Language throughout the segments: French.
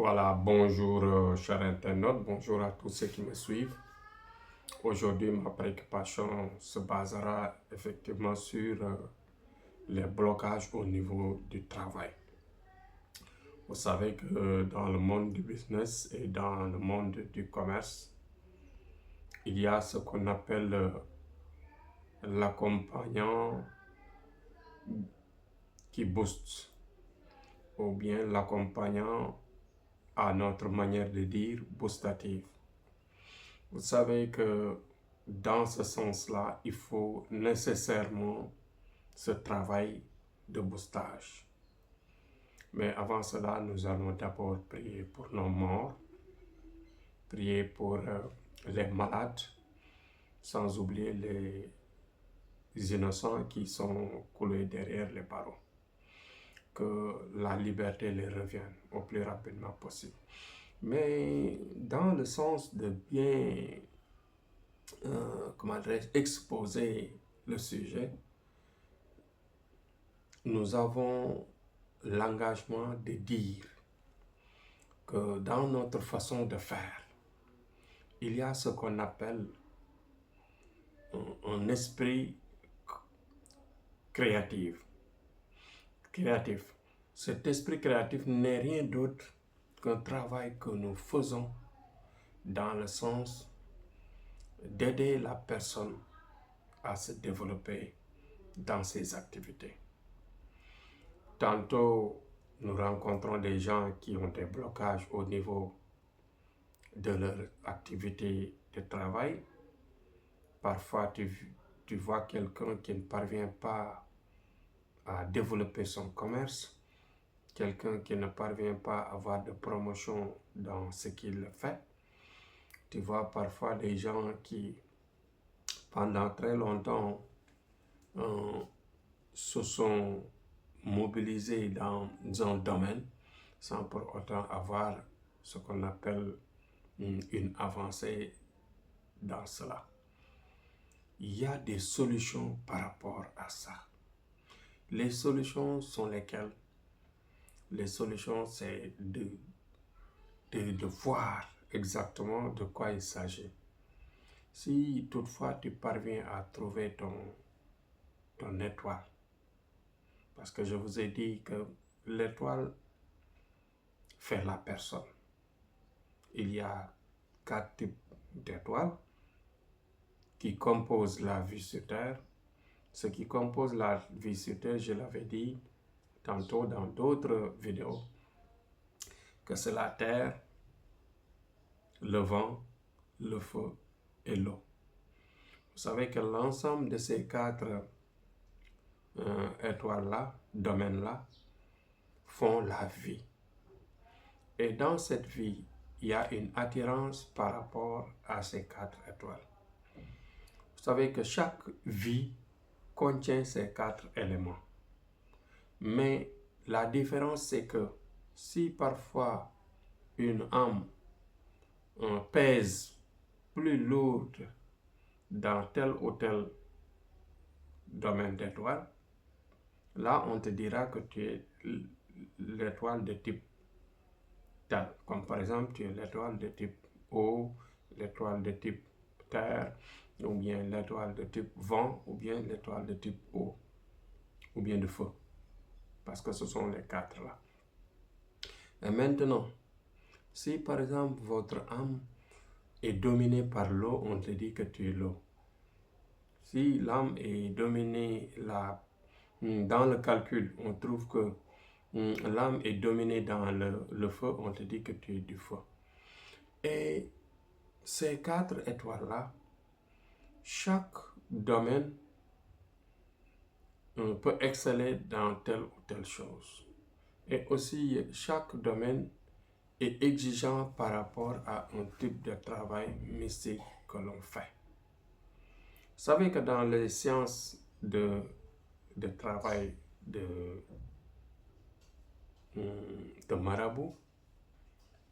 Voilà, bonjour chers internautes, bonjour à tous ceux qui me suivent. Aujourd'hui, ma préoccupation se basera effectivement sur les blocages au niveau du travail. Vous savez que dans le monde du business et dans le monde du commerce, il y a ce qu'on appelle l'accompagnant qui booste ou bien l'accompagnant à notre manière de dire boostative. Vous savez que dans ce sens-là, il faut nécessairement ce travail de boostage. Mais avant cela, nous allons d'abord prier pour nos morts, prier pour les malades, sans oublier les innocents qui sont coulés derrière les barreaux. Que la liberté les revienne au plus rapidement possible. Mais dans le sens de bien exposer le sujet, nous avons l'engagement de dire que dans notre façon de faire, il y a ce qu'on appelle un esprit créatif. Cet esprit créatif n'est rien d'autre qu'un travail que nous faisons dans le sens d'aider la personne à se développer dans ses activités. Tantôt, nous rencontrons des gens qui ont des blocages au niveau de leur activité de travail. Parfois, tu vois quelqu'un qui ne parvient pas à développer son commerce, quelqu'un qui ne parvient pas à avoir de promotion dans ce qu'il fait. Tu vois parfois des gens qui, pendant très longtemps, se sont mobilisés dans un domaine sans pour autant avoir ce qu'on appelle une avancée dans cela. Il y a des solutions par rapport à ça. Les solutions sont lesquelles? Les solutions, c'est de voir exactement de quoi il s'agit. Si toutefois tu parviens à trouver ton étoile, parce que je vous ai dit que l'étoile fait la personne. Il y a 4 types d'étoiles qui composent la vie sur Terre. Ce qui compose la vie sur Terre, je l'avais dit tantôt dans d'autres vidéos, que c'est la Terre, le vent, le feu et l'eau. Vous savez que l'ensemble de ces 4 étoiles-là, domaines-là, font la vie. Et dans cette vie, il y a une attirance par rapport à ces 4 étoiles. Vous savez que chaque vie contient ces 4 éléments. Mais la différence, c'est que si parfois une âme pèse plus lourde dans tel ou tel domaine d'étoile, là, on te dira que tu es l'étoile de type tel. Comme par exemple, tu es l'étoile de type eau, l'étoile de type terre, ou bien l'étoile de type vent, ou bien l'étoile de type eau, ou bien de feu. Parce que ce sont les 4 là. Et maintenant, si par exemple votre âme est dominée par l'eau, on te dit que tu es l'eau. Si l'âme est dominée dans le calcul, on trouve que l'âme est dominée dans le feu, on te dit que tu es du feu. Et ces 4 étoiles-là, chaque domaine peut exceller dans telle ou telle chose. Et aussi, chaque domaine est exigeant par rapport à un type de travail mystique que l'on fait. Vous savez que dans les sciences de travail de marabout,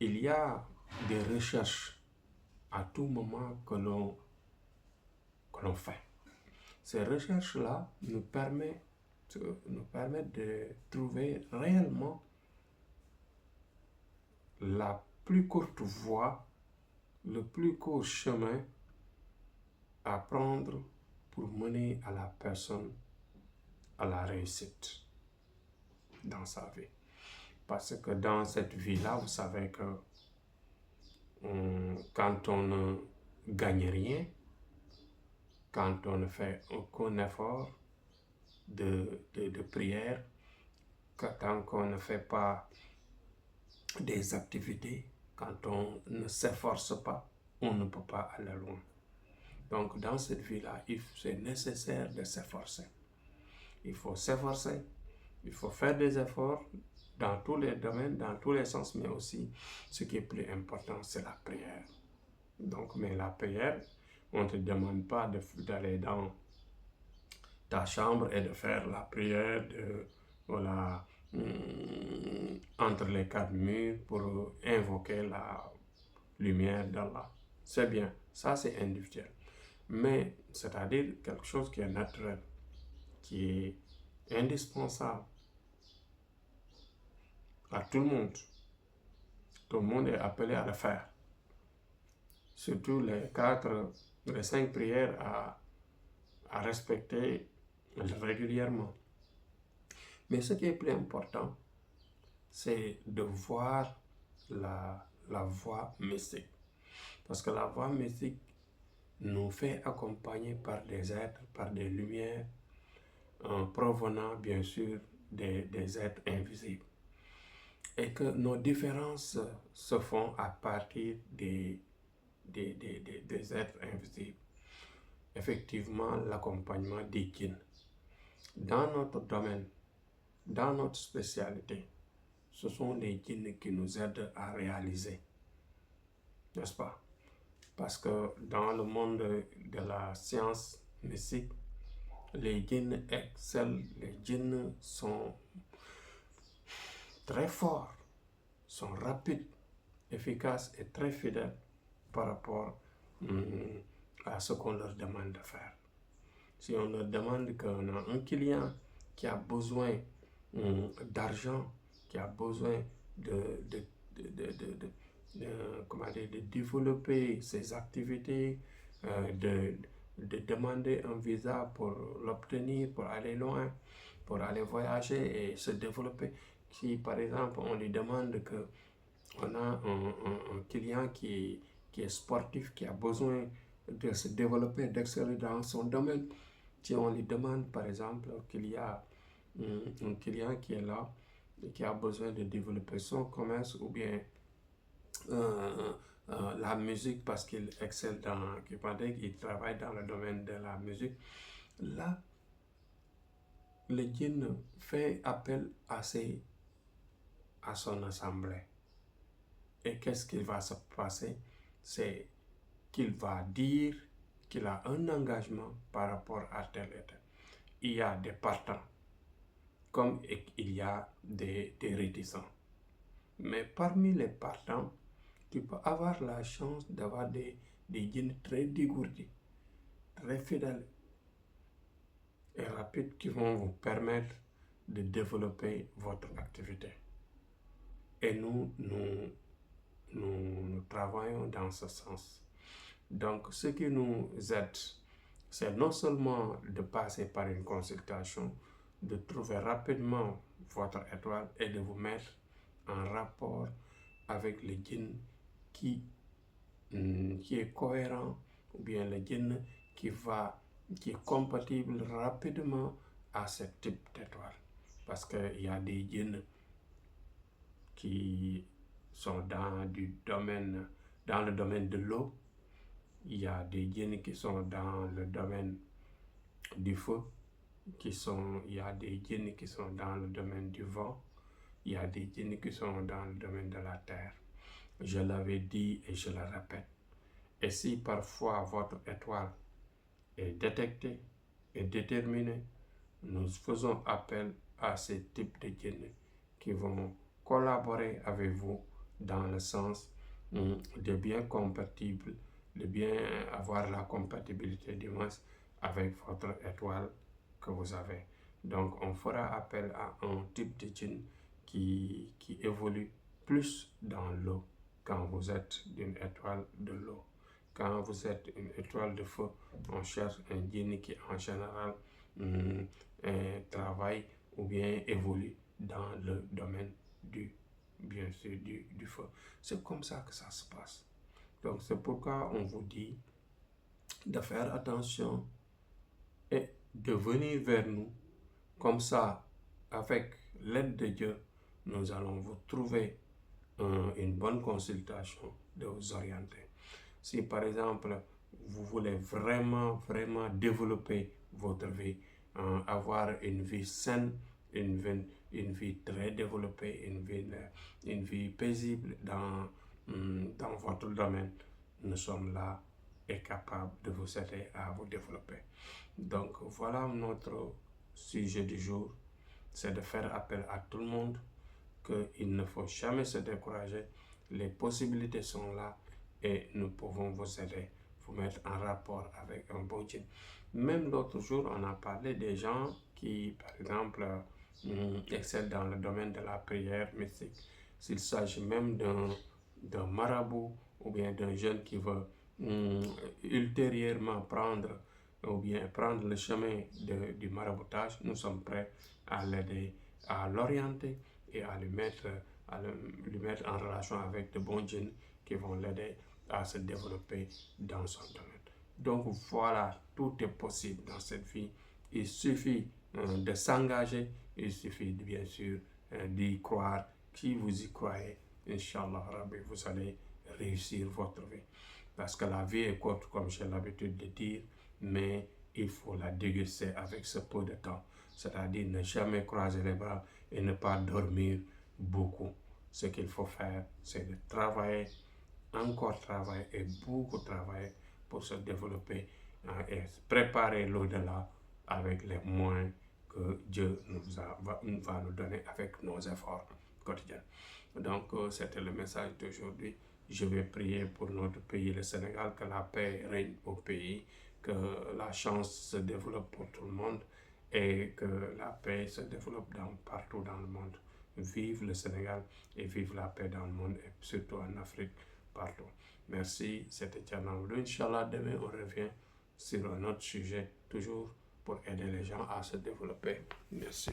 il y a des recherches à tout moment que l'on fait. Ces recherches-là nous permettent de trouver réellement la plus courte voie, le plus court chemin à prendre pour mener à la personne à la réussite dans sa vie. Parce que dans cette vie-là, vous savez que quand on ne gagne rien, quand on ne fait aucun effort de prière, tant qu'on ne fait pas des activités, quand on ne s'efforce pas, on ne peut pas aller loin. Donc dans cette vie-là, c'est nécessaire de s'efforcer. Il faut s'efforcer, il faut faire des efforts dans tous les domaines, dans tous les sens, mais aussi ce qui est plus important, c'est la prière. Donc, mais la prière, on ne te demande pas d'aller dans ta chambre et de faire la prière voilà, entre les quatre murs pour invoquer la lumière d'Allah. C'est bien, ça c'est individuel. Mais c'est-à-dire quelque chose qui est naturel, qui est indispensable à tout le monde. Tout le monde est appelé à le faire. Surtout les 5 prières à respecter régulièrement. Mais ce qui est plus important, c'est de voir la voie mystique. Parce que la voie mystique nous fait accompagner par des êtres, par des lumières, provenant bien sûr des êtres invisibles. Et que nos différences se font à partir des êtres invisibles. Effectivement, l'accompagnement des djinns. Dans notre domaine, dans notre spécialité, ce sont les djinns qui nous aident à réaliser, n'est-ce pas? Parce que dans le monde de la science mystique, les djinns excellent, les djinns sont très forts, sont rapides, efficaces et très fidèles par rapport à ce qu'on leur demande de faire. Si on leur demande qu'on a un client qui a besoin d'argent, qui a besoin de développer ses activités, de demander un visa pour l'obtenir, pour aller loin, pour aller voyager et se développer. Si par exemple on lui demande qu'on a un client qui est sportif, qui a besoin de se développer, d'exceller dans son domaine, si on lui demande par exemple qu'il y a un client qui est là et qui a besoin de développer son commerce ou bien la musique parce qu'il excelle il travaille dans le domaine de la musique, là, le djinn fait appel à son assemblée. Et qu'est-ce qu'il va se passer? C'est qu'il va dire qu'il a un engagement par rapport à tel et tel. Il y a des partants, comme il y a des réticents. Mais parmi les partants, tu peux avoir la chance d'avoir des djinns très dégourdis, très fidèles et rapides qui vont vous permettre de développer votre activité. Et nous travaillons dans ce sens. Donc, ce qui nous aide, c'est non seulement de passer par une consultation, de trouver rapidement votre étoile et de vous mettre en rapport avec le djinn qui est cohérent, ou bien le djinn qui est compatible rapidement à ce type d'étoile. Parce qu'il y a des djinns qui sont dans le domaine de l'eau. Il y a des djinns qui sont dans le domaine du feu, il y a des djinns qui sont dans le domaine du vent, il y a des djinns qui sont dans le domaine de la terre. Je l'avais dit et je le répète. Et si parfois votre étoile est détectée et déterminée, nous faisons appel à ce type de djinns qui vont collaborer avec vous dans le sens de bien compatible, de bien avoir la compatibilité du moins avec votre étoile que vous avez. Donc on fera appel à un type de djinn qui évolue plus dans l'eau quand vous êtes une étoile de l'eau. Quand vous êtes une étoile de feu, on cherche un génie qui en général travaille ou bien évolue dans le domaine bien sûr, du feu. C'est comme ça que ça se passe. Donc c'est pourquoi on vous dit de faire attention et de venir vers nous. Comme ça, avec l'aide de Dieu, nous allons vous trouver une bonne consultation, de vous orienter. Si par exemple, vous voulez vraiment développer votre vie, avoir une vie saine, une vie très développée, une vie paisible dans votre domaine, nous sommes là et capables de vous aider à vous développer. Donc voilà notre sujet du jour, c'est de faire appel à tout le monde, qu'il ne faut jamais se décourager, les possibilités sont là et nous pouvons vous aider, vous mettre en rapport avec un bon Dieu. Même l'autre jour, on a parlé des gens qui, par exemple, excellent dans le domaine de la prière mystique. S'il s'agit même d'un marabout ou bien d'un jeune qui veut ultérieurement prendre le chemin du maraboutage, nous sommes prêts à l'aider, à l'orienter et à lui mettre en relation avec de bons djinns qui vont l'aider à se développer dans son domaine. Donc voilà, tout est possible dans cette vie. Il suffit de s'engager, il suffit bien sûr d'y croire. Si vous y croyez, Inch'Allah Rabbi, vous allez réussir votre vie. Parce que la vie est courte, comme j'ai l'habitude de dire, mais il faut la déguster avec ce peu de temps. C'est-à-dire ne jamais croiser les bras et ne pas dormir beaucoup. Ce qu'il faut faire, c'est de travailler, encore travailler et beaucoup travailler pour se développer et préparer l'au-delà avec les moyens que Dieu va nous donner avec nos efforts quotidiens. Donc, c'était le message d'aujourd'hui. Je vais prier pour notre pays, le Sénégal, que la paix règne au pays, que la chance se développe pour tout le monde et que la paix se développe partout dans le monde. Vive le Sénégal et vive la paix dans le monde et surtout en Afrique, partout. Merci, c'était Tianaoulou. Inch'Allah, demain on revient sur un autre sujet, toujours pour aider les gens à se développer. Merci.